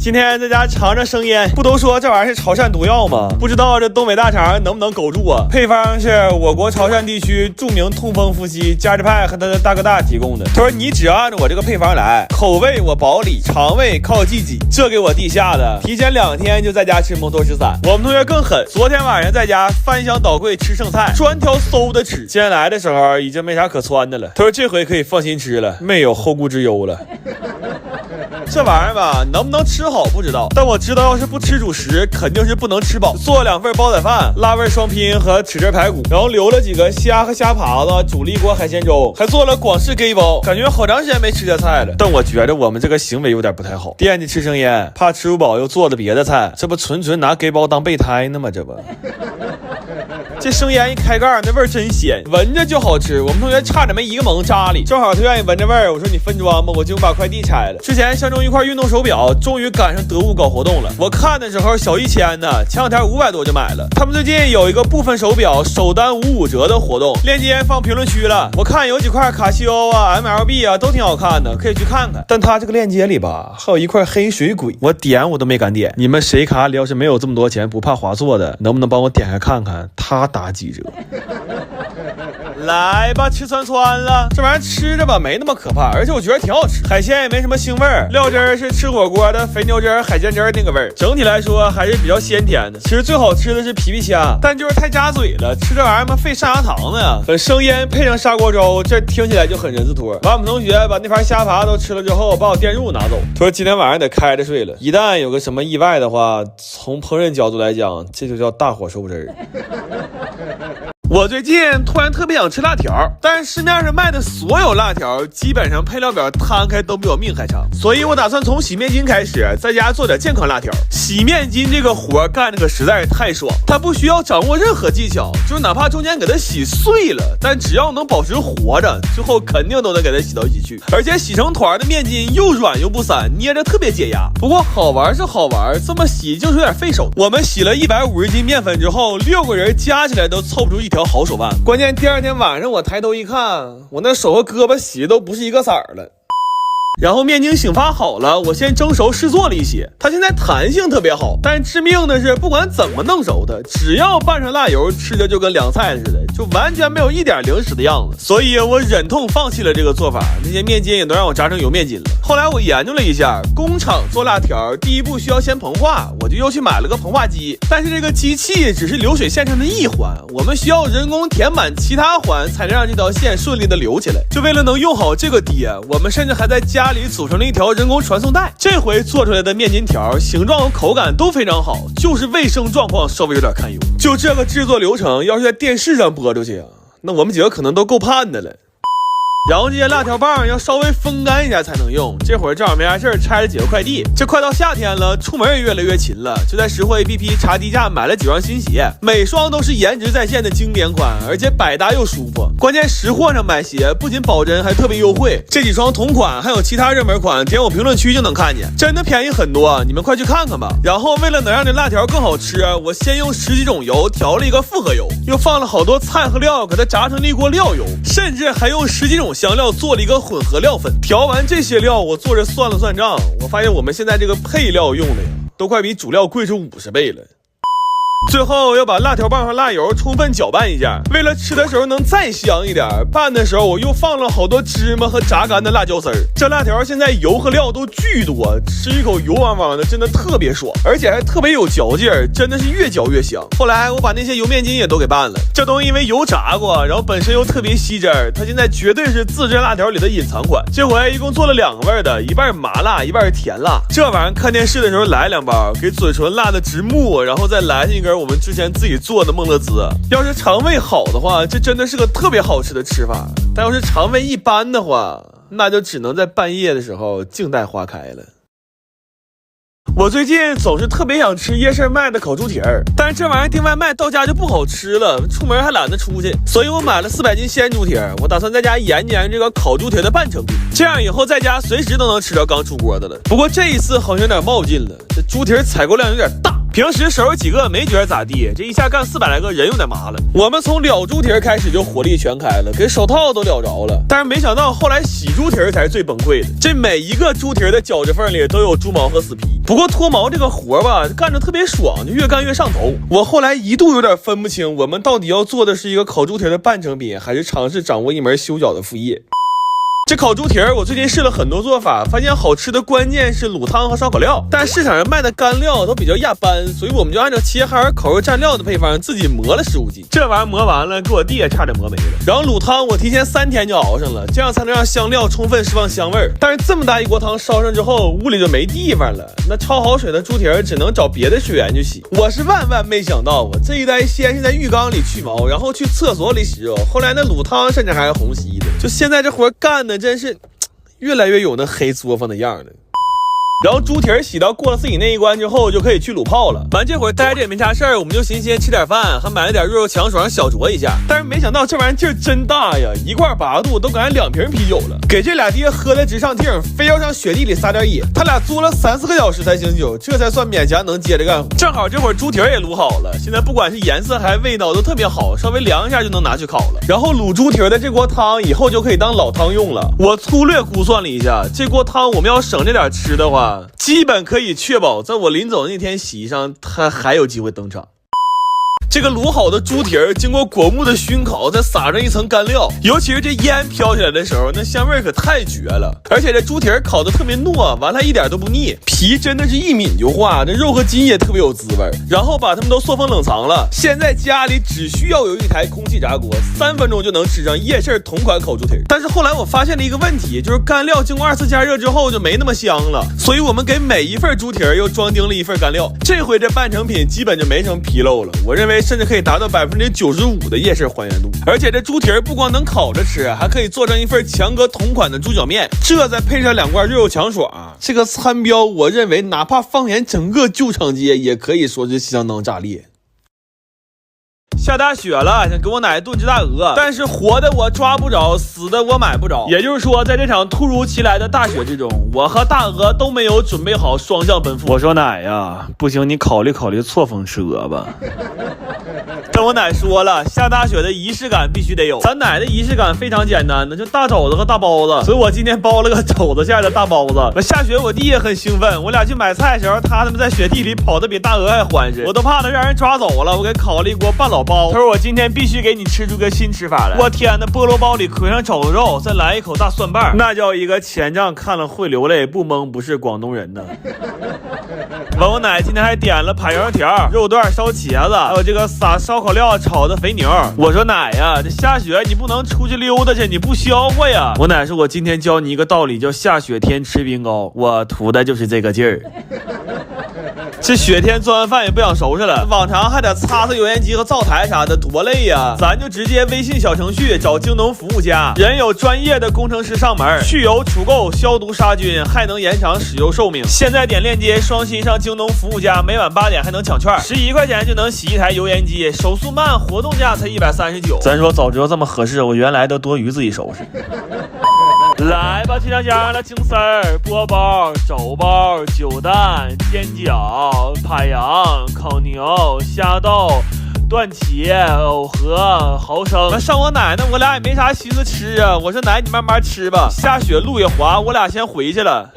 今天在家尝着生腌，不都说这玩意儿是潮汕毒药吗？不知道这东北大肠能不能苟住啊？配方是我国潮汕地区著名痛风夫妻加之派和他的大哥大提供的。他说你只要按照我这个配方来，口味我保理，肠胃靠自己。这给我弟吓的，提前2天就在家吃蒙头13。我们同学更狠，昨天晚上在家翻箱倒柜吃剩菜，专挑馊的吃。今天来的时候已经没啥可穿的了。他说这回可以放心吃了，没有后顾之忧了。这玩意儿吧，能不能吃好不知道，但我知道要是不吃主食，肯定是不能吃饱。做2份煲仔饭、辣味双拼和豉汁排骨，然后留了几个虾和虾爬子，煮了一锅海鲜粥，还做了广式给包。感觉好长时间没吃这菜了，但我觉得我们这个行为有点不太好，惦记吃生腌，怕吃不饱又做了别的菜，这不纯拿给包当备胎呢吗？这不。这生腌一开盖，那味儿真鲜，闻着就好吃。我们同学差点没一个猛扎里，正好他愿意闻着味儿。我说你分装吧，我就把快递拆了。之前相中一块运动手表，终于赶上得物搞活动了。我看的时候小1000呢，前2天500多就买了。他们最近有一个部分手表首单55折的活动，链接放评论区了。我看有几块卡西欧啊、MLB 啊都挺好看的，可以去看看。但他这个链接里吧，还有一块黑水鬼，我点我都没敢点。你们谁卡里要是没有这么多钱，不怕划错的，能不能帮我点开看看？他打几折？来吧，吃串了。这玩意儿吃着吧没那么可怕，而且我觉得挺好吃，海鲜也没什么腥味儿，料汁儿是吃火锅的肥牛汁儿、海鲜汁儿那个味儿。整体来说还是比较鲜甜的。其实最好吃的是皮虾，但就是太扎嘴了，吃这玩意儿嘛费上牙糖的呀。等生腌配上砂锅粥，这听起来就很人字拖。完，我们同学把那盘虾爬都吃了之后，把我电褥拿走。他说今天晚上得开着睡了，一旦有个什么意外的话，从烹饪角度来讲，这就叫大火收汁儿。我最近突然特别想吃辣条，但是市面上卖的所有辣条基本上配料表摊开都比我命还长，所以我打算从洗面巾开始，在家做点健康辣条。洗面巾这个活干的可实在是太爽，它不需要掌握任何技巧，就是哪怕中间给它洗碎了，但只要能保持活着，最后肯定都能给它洗到一起去。而且洗成团的面巾又软又不散，捏着特别解压。不过好玩是好玩，这么洗就是有点费手。我们洗了150斤面粉之后，6个人加起来都凑不出一条好手腕。关键第2天晚上我抬头一看，我那手和胳膊洗的都不是一个色儿了。然后面巾醒发好了，我先蒸熟试做了一些，它现在弹性特别好，但致命的是不管怎么弄熟它，只要拌上辣油，吃的就跟凉菜似的，就完全没有一点零食的样子。所以我忍痛放弃了这个做法，那些面巾也都让我炸成油面巾了。后来我研究了一下，工厂做辣条第一步需要先膨化，我就又去买了个膨化机，但是这个机器只是流水线上的一环，我们需要人工填满其他环，才能让这条线顺利的流起来。就为了能用好这个碟，我们甚至还在家里组成了一条人工传送带。这回做出来的面筋条形状和口感都非常好，就是卫生状况稍微有点堪忧。就这个制作流程要是在电视上播出去啊，那我们几个可能都够判的了。然后这些辣条棒要稍微风干一下才能用。这会儿正好没啥事儿，拆了几个快递。这快到夏天了，出门也越来越勤了，就在识货 APP 查低价买了几双新鞋，每双都是颜值在线的经典款，而且百搭又舒服。关键识货上买鞋不仅保真，还特别优惠。这几双同款还有其他热门款，点我评论区就能看见，真的便宜很多，你们快去看看吧。然后为了能让这辣条更好吃，我先用10几种油调了一个复合油，又放了好多菜和料，给它炸成了一锅料油，甚至还用10几种香料做了一个混合料粉。调完这些料，我坐着算了算账，我发现我们现在这个配料用的呀，都快比主料贵出50倍了。最后要把辣条棒和辣油充分搅拌一下，为了吃的时候能再香一点，拌的时候我又放了好多芝麻和炸干的辣椒丝儿。这辣条现在油和料都巨多，吃一口油汪汪的，真的特别爽，而且还特别有嚼劲儿，真的是越嚼越香。后来我把那些油面筋也都给拌了，这东西因为油炸过，然后本身又特别吸汁儿，它现在绝对是自制辣条里的隐藏款。这回一共做了2个味的，一半麻辣，一半甜辣。这玩意儿看电视的时候来2包，给嘴唇辣的直木，然后再来上一根我们之前自己做的梦乐滋。要是肠胃好的话，这真的是个特别好吃的吃法，但要是肠胃一般的话，那就只能在半夜的时候静待花开了。我最近总是特别想吃夜市卖的烤猪蹄儿，但是这玩意儿订外卖到家就不好吃了，出门还懒得出去，所以我买了400斤鲜猪蹄儿，我打算在家研究这个烤猪蹄的半成品，这样以后在家随时都能吃到刚出锅的了。不过这一次好像有点冒进了，这猪蹄儿采购量有点大，平时收拾几个没觉得咋地，这一下干400来个人有点麻了。我们从燎猪蹄开始就火力全开了，给手套都燎着了。但是没想到后来洗猪蹄才是最崩溃的，这每一个猪蹄的脚趾缝里都有猪毛和死皮。不过脱毛这个活吧，干着特别爽，就越干越上头。我后来一度有点分不清，我们到底要做的是一个烤猪蹄的半成品，还是尝试掌握一门修脚的副业。这烤猪蹄我最近试了很多做法，发现好吃的关键是卤汤和烧烤料，但市场上卖的干料都比较压班，所以我们就按照齐齐哈尔烤肉蘸料的配方自己磨了15斤。这玩意儿磨完了，给我弟也差点磨没了。然后卤汤我提前3天就熬上了，这样才能让香料充分释放香味儿。但是这么大一锅汤烧上之后，屋里就没地方了，那焯好水的猪蹄只能找别的水源去洗。我是万万没想到，我这一代先是在浴缸里去毛，然后去厕所里洗肉，后来那卤汤甚至还是虹吸的。就现在这活干的真是越来越有那黑作坊的样了。然后猪蹄洗到过了自己那一关之后，就可以去卤泡了。完这会儿待着也没啥事儿，我们就寻思先吃点饭，还买了点肉强爽小酌一下。但是没想到这玩意儿劲儿真大呀，一罐8度都感觉2瓶啤酒了，给这俩爹喝的直上劲，非要上雪地里撒点野。他俩作了3-4个小时才醒酒，这才算勉强能接着干活。正好这会儿猪蹄也卤好了，现在不管是颜色还是味道都特别好，稍微凉一下就能拿去烤了。然后卤猪蹄的这锅汤以后就可以当老汤用了。我粗略估算了一下，这锅汤我们要省着点吃的话，基本可以确保在我临走那天洗衣裳它还有机会登场。这个卤好的猪蹄经过果木的熏烤，再撒上一层干料，尤其是这烟飘起来的时候，那香味可太绝了。而且这猪蹄烤的特别糯，完了一点都不腻，皮真的是一抿就化，这肉和筋也特别有滋味。然后把它们都塑封冷藏了，现在家里只需要有一台空气炸锅，3分钟就能吃上夜市同款烤猪蹄。但是后来我发现了一个问题，就是干料经过2次加热之后就没那么香了，所以我们给每一份猪蹄又装订了一份干料。这回这半成品基本就没什么纰漏了，我认为甚至可以达到95%的夜市还原度。而且这猪蹄不光能烤着吃，还可以做成一份强哥同款的猪脚面，这再配上2罐肉强爽，这个餐标我认为哪怕放眼整个旧厂街也可以说是相当炸裂。下大雪了，想给我奶炖只大鹅，但是活的我抓不着，死的我买不着。也就是说，在这场突如其来的大雪之中，我和大鹅都没有准备好双向奔赴。我说奶呀，不行，你考虑错峰吃鹅吧。但我奶说了，下大雪的仪式感必须得有。咱奶的仪式感非常简单的，就大肘子和大包子，所以我今天包了个肘子馅的大包子。下雪我弟也很兴奋，我俩去买菜的时候，他们在雪地里跑得比大鹅还欢实，我都怕他让人抓走了。我给烤了一锅半老包，他说我今天必须给你吃出个新吃法来。我天哪，菠萝包里搁上肘子肉，再来一口大蒜瓣，那叫一个前账看了会流泪，不懵不是广东人呢。我奶今天还点了排羊条、肉段烧茄子，还有这个撒烧烤料炒的肥牛。我说奶呀，这下雪你不能出去溜达去，你不消化呀。我奶说我今天教你一个道理，叫下雪天吃冰糕，我图的就是这个劲儿。这雪天做完饭也不想收拾了，往常还得擦擦油烟机和灶台啥的，多累呀。咱就直接微信小程序找京东服务家，人有专业的工程师上门，去油除垢、消毒杀菌，还能延长使用寿命。现在点链接，双十一上京东服务家，每晚8点还能抢券，11块钱就能洗一台油烟机，手速慢，活动价才139。咱说早知道这么合适，我原来都多余自己收拾。来吧，这两家的青丝儿、锅包、肘包、酒蛋、煎饺、排羊、烤牛、虾豆、段茄、藕盒、蚝生。上我奶奶，我俩也没啥心思吃啊。我说奶，你慢慢吃吧，下雪路也滑，我俩先回去了。